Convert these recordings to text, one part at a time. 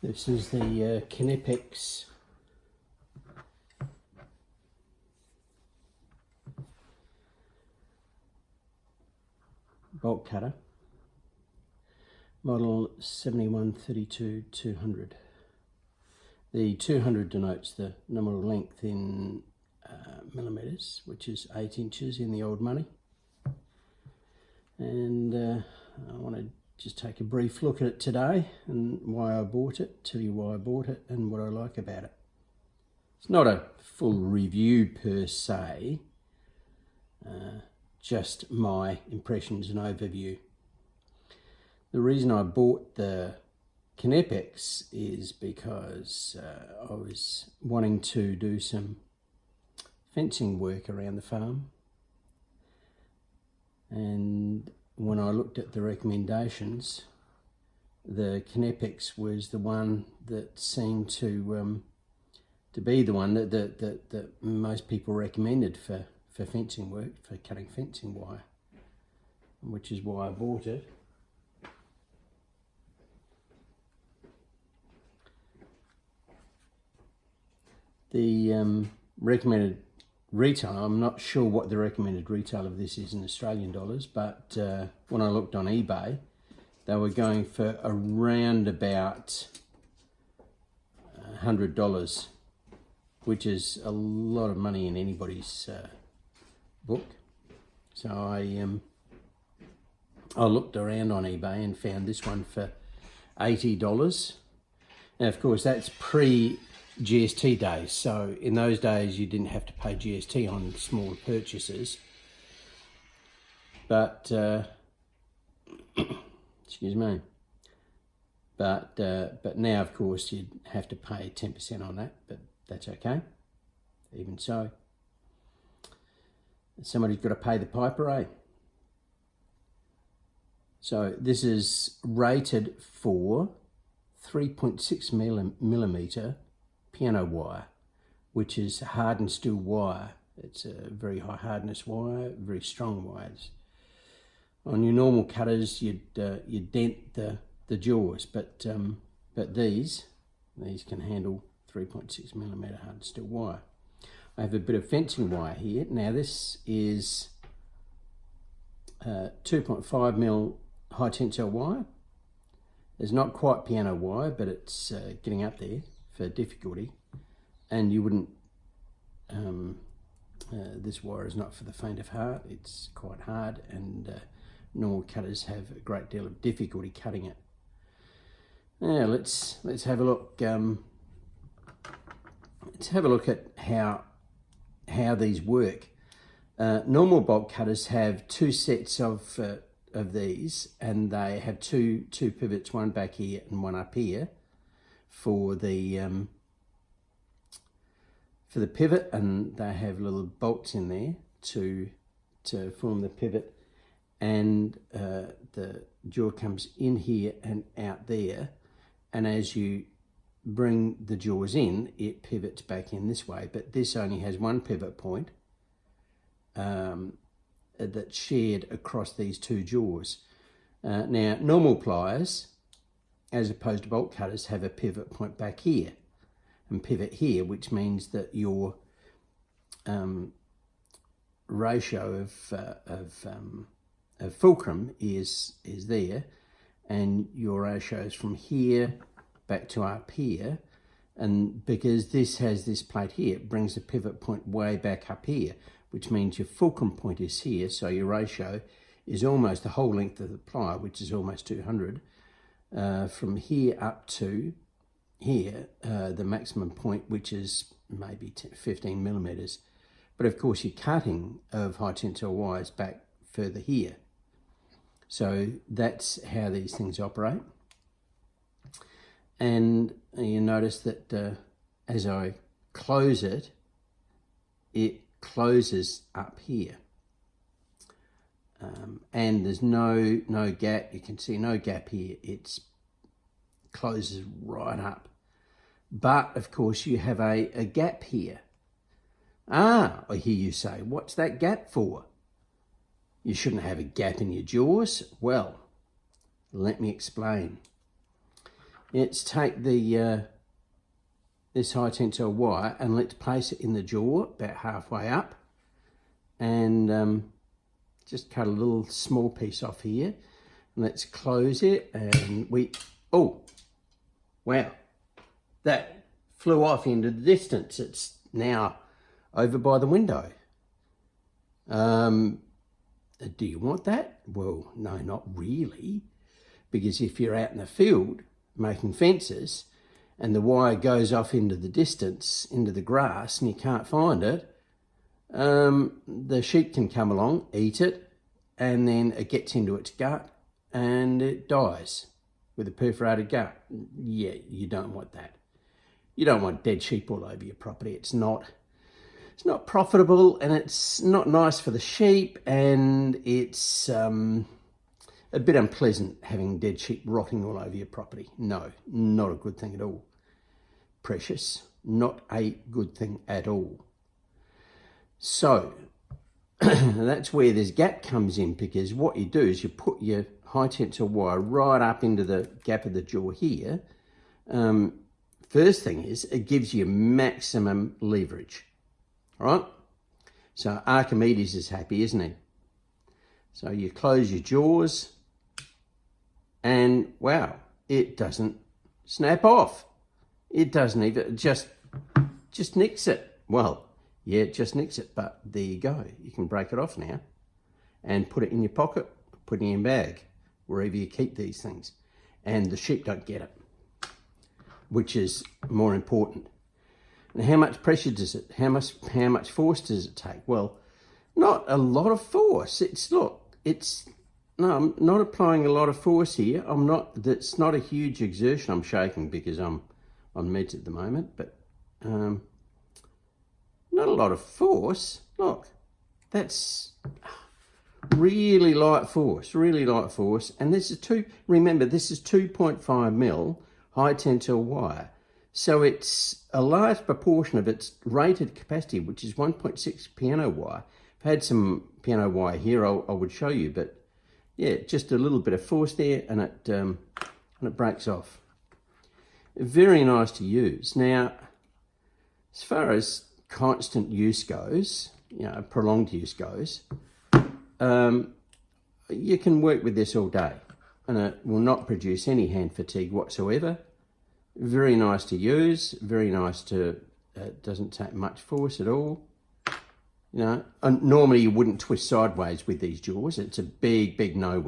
This is the Knipex bolt cutter, model 7132-200. The 200 denotes the nominal length in millimetres, which is 8 inches in the old money. And I want to just take a brief look at it today and why I bought it, tell you why I bought it and what I like about it. It's not a full review per se, just my impressions and overview. The reason I bought the Knipex is because I was wanting to do some fencing work around the farm, and when I looked at the recommendations, the Knipex was the one that seemed to be the one that most people recommended for fencing work, for cutting fencing wire, which is why I bought it. The recommended retail, I'm not sure what the recommended retail of this is in Australian dollars, but when I looked on eBay, they were going for around about $100, which is a lot of money in anybody's book. So I looked around on eBay and found this one for $80. Now, of course, that's pre-GST days. So in those days, you didn't have to pay GST on smaller purchases. But, excuse me. But now, of course, you'd have to pay 10% on that, but that's okay. Even so, somebody's got to pay the piper, eh? So this is rated for 3.6 millimeter piano wire, which is hardened steel wire. It's a very high hardness wire, very strong wires. On your normal cutters, you'd dent the jaws, but these can handle 3.6 millimeter hardened steel wire. I have a bit of fencing wire here. Now this is 2.5 mil high tensile wire. It's not quite piano wire, but it's getting up there for difficulty. And you wouldn't, this wire is not for the faint of heart. It's quite hard, and normal cutters have a great deal of difficulty cutting it. Now let's have a look. Let's have a look at how these work. Normal bolt cutters have two sets of these, and they have two pivots, one back here and one up here for the pivot, and they have little bolts in there to form the pivot, and the jaw comes in here and out there, and as you bring the jaws in, it pivots back in this way. But this only has one pivot point that's shared across these two jaws. Now, normal pliers, as opposed to bolt cutters, have a pivot point back here and pivot here, which means that your ratio of fulcrum is there, and your ratios from here back to up here, and because this has this plate here, it brings the pivot point way back up here, which means your fulcrum point is here, so your ratio is almost the whole length of the plier, which is almost 200. From here up to here, the maximum point, which is maybe 15 millimeters. But of course, your cutting of high tensile wires back further here. So that's how these things operate. And you notice that as I close it, it closes up here. And there's no gap. You can see no gap here. It closes right up. But of course you have a gap here. Ah, I hear you say, what's that gap for? You shouldn't have a gap in your jaws. Well, let me explain. Let's take the this high tensile wire and let's place it in the jaw about halfway up, and just cut a little small piece off here. Let's close it, and oh wow, that flew off into the distance. It's now over by the window. Do you want that? Well, no, not really, because if you're out in the field making fences and the wire goes off into the distance, into the grass, and you can't find it, the sheep can come along, eat it, and then it gets into its gut and it dies with a perforated gut. Yeah, you don't want that. You don't want dead sheep all over your property. It's not profitable, and it's not nice for the sheep, and it's a bit unpleasant having dead sheep rotting all over your property. No, not a good thing at all. Precious, not a good thing at all. So that's where this gap comes in, because what you do is you put your high tensile wire right up into the gap of the jaw here. First thing is, it gives you maximum leverage, right? So Archimedes is happy, isn't he? So you close your jaws, and wow, it doesn't snap off. It doesn't even, just nicks it. Well, yeah, it just nicks it, but there you go. You can break it off now and put it in your pocket, put it in your bag, wherever you keep these things. And the sheep don't get it, which is more important. And how much pressure does it, how much force does it take? Well, not a lot of force. No, I'm not applying a lot of force here. That's not a huge exertion. I'm shaking because I'm on meds at the moment, but not a lot of force. Look, that's really light force, And this is remember, this is 2.5 mil high tensile wire. So it's a large proportion of its rated capacity, which is 1.6 piano wire. If I had some piano wire here, I would show you, but yeah, just a little bit of force there, and it breaks off. Very nice to use. Now, as far as constant use goes, prolonged use goes, you can work with this all day, and it will not produce any hand fatigue whatsoever. Very nice to use, very nice to, it doesn't take much force at all. And normally you wouldn't twist sideways with these jaws. It's a big no,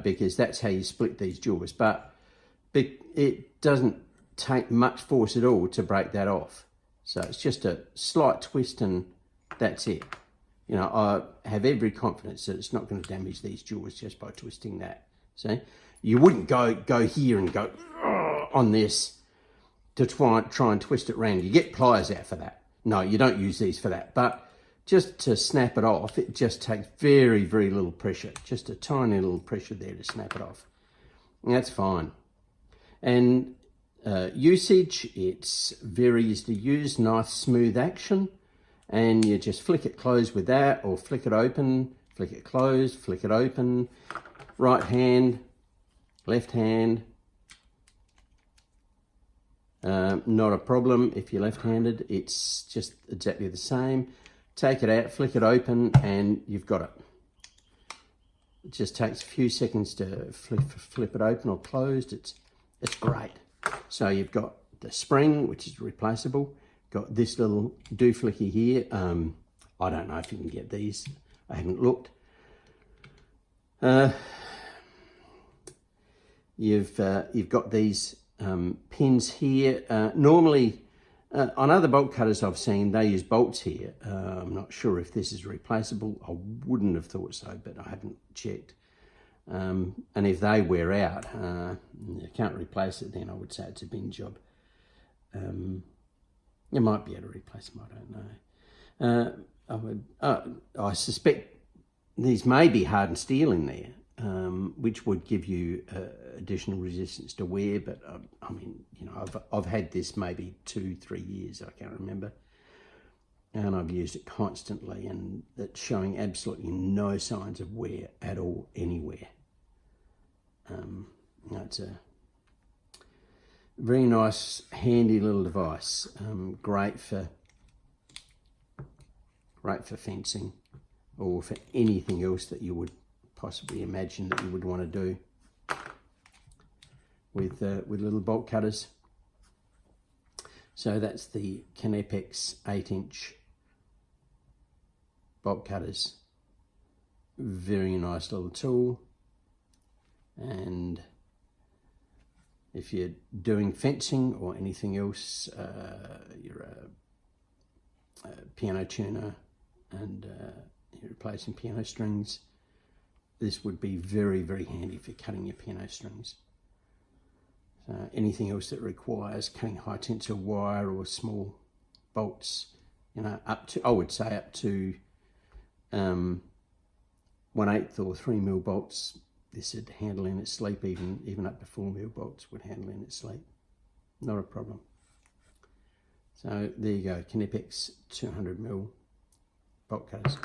because that's how you split these jaws. But it doesn't take much force at all to break that off. So it's just a slight twist and that's it. I have every confidence that it's not going to damage these jaws just by twisting that. See, you wouldn't go here and go on this to try and twist it around. You get pliers out for that. No, you don't use these for that. But just to snap it off, it just takes very little pressure. Just a tiny little pressure there to snap it off. And that's fine. And usage, it's very easy to use, nice smooth action. And you just flick it closed with that, or flick it open, flick it closed, flick it open. Right hand, left hand. Not a problem if you're left-handed. It's just exactly the same. Take it out, flick it open, and you've got it. It just takes a few seconds to flip it open or closed. It's great. So you've got the spring, which is replaceable. Got this little dooflicky here. I don't know if you can get these. I haven't looked. You've got these pins here. Normally, on other bolt cutters I've seen, they use bolts here. I'm not sure if this is replaceable. I wouldn't have thought so, but I haven't checked. And if they wear out, you can't replace it, then I would say it's a bin job. You might be able to replace them, I don't know. I suspect these may be hardened steel in there, which would give you additional resistance to wear, but I mean, I've had this maybe 2-3 years, I can't remember, and I've used it constantly, and it's showing absolutely no signs of wear at all anywhere. Very nice, handy little device. Great for fencing, or for anything else that you would possibly imagine that you would want to do with little bolt cutters. So that's the Knipex 8-inch bolt cutters. Very nice little tool, and if you're doing fencing or anything else, you're a piano tuner and you're replacing piano strings, this would be very, very handy for cutting your piano strings. Anything else that requires cutting high tensile wire or small bolts, you know, up to, I would say up to 1/8 or 3mm bolts, this would handle in its sleep. Even up to 4mm bolts would handle in its sleep. Not a problem. So there you go, Knipex 200mm bolt cutters.